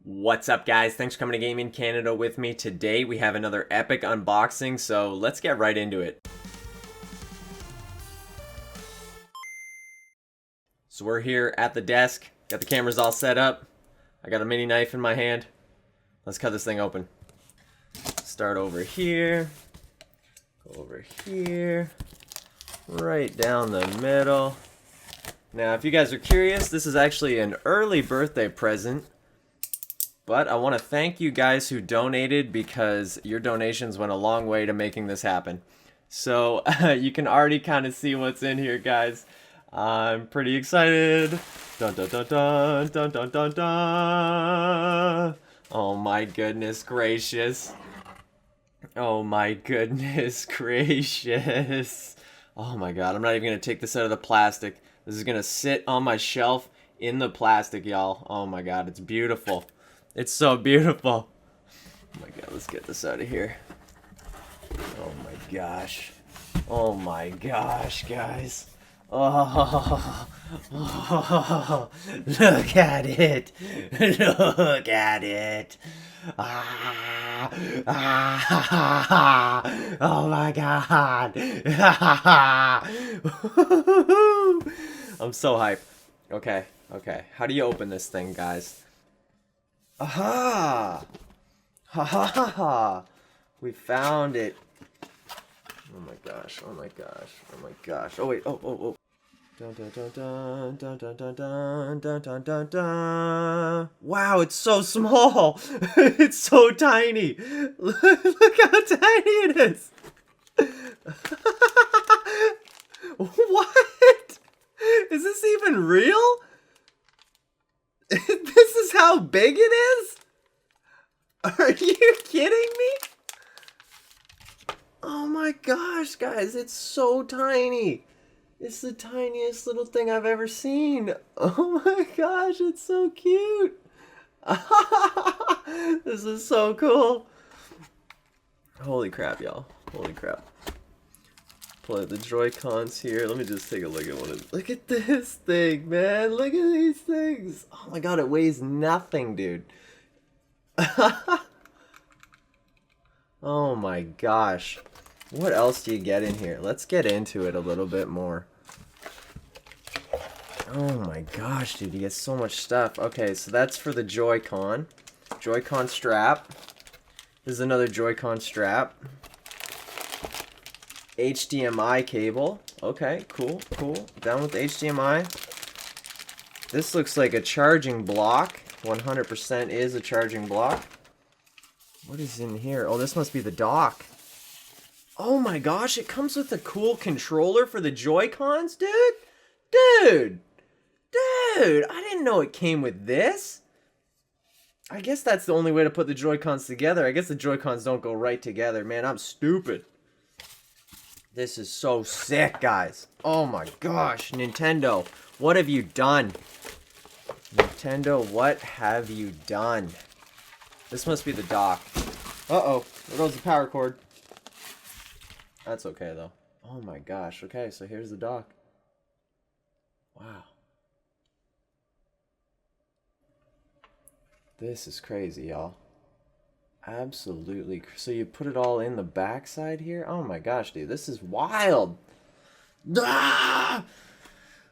What's up, guys? Thanks for coming to Gaming Canada with me. Today we have another epic unboxing, so let's get right into it. So we're here at the desk, got the cameras all set up. I got a mini knife in my hand. Let's cut this thing open. Start over here, go over here, right down the middle. Now, if you guys are curious, this is actually an early birthday present. But I want to thank you guys who donated because your donations went a long way to making this happen. So you can already kind of see what's in here, guys. I'm pretty excited. Dun dun dun dun dun dun dun dun. Oh my goodness gracious. Oh my goodness gracious. Oh my god, I'm not even going to take this out of the plastic. This is going to sit on my shelf in the plastic, y'all. Oh my god, it's beautiful. It's so beautiful. Oh my god, let's get this out of here. Oh my gosh. Oh my gosh, guys. Oh, look at it. Look at it. Oh my god. I'm so hyped. Okay. How do you open this thing, guys? Aha! Ha ha ha ha! We found it. Oh my gosh, oh my gosh, oh my gosh. Oh wait, oh. Dun dun dun dun dun dun dun dun dun dun dun dun. Wow, it's so small! It's so tiny! Look how tiny it is! What? Is this even real? This is how big it is? Are you kidding me? Oh my gosh, guys, it's so tiny. It's the tiniest little thing I've ever seen. Oh my gosh, it's so cute. This is so cool. Holy crap, y'all. Holy crap. Pull out the Joy-Cons here. Let me just take a look at one of them. Look at this thing, man. Look at these things. Oh my god, it weighs nothing, dude. Oh my gosh. What else do you get in here? Let's get into it a little bit more. Oh my gosh, dude, you get so much stuff. Okay, so that's for the Joy-Con. Joy-Con strap. This is another Joy-Con strap. HDMI cable. Okay, cool. Down with the HDMI. This looks like a charging block. 100% is a charging block. What is in here? Oh, this must be the dock. Oh my gosh, it comes with a cool controller for the Joy-Cons, dude? Dude, I didn't know it came with this. I guess that's the only way to put the Joy-Cons together. I guess the Joy-Cons don't go right together. Man, I'm stupid. This is so sick, guys. Oh my gosh, Nintendo, what have you done? Nintendo, what have you done? This must be the dock. Uh-oh, there goes the power cord. That's okay, though. Oh my gosh, okay, so here's the dock. Wow. This is crazy, y'all. Absolutely. So you put it all in the backside here? Oh my gosh, dude, this is wild. Ah!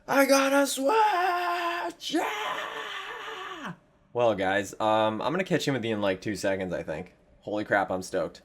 I got a Switch! Yeah! Well, guys, I'm gonna catch him with you in like 2 seconds, I think. Holy crap, I'm stoked.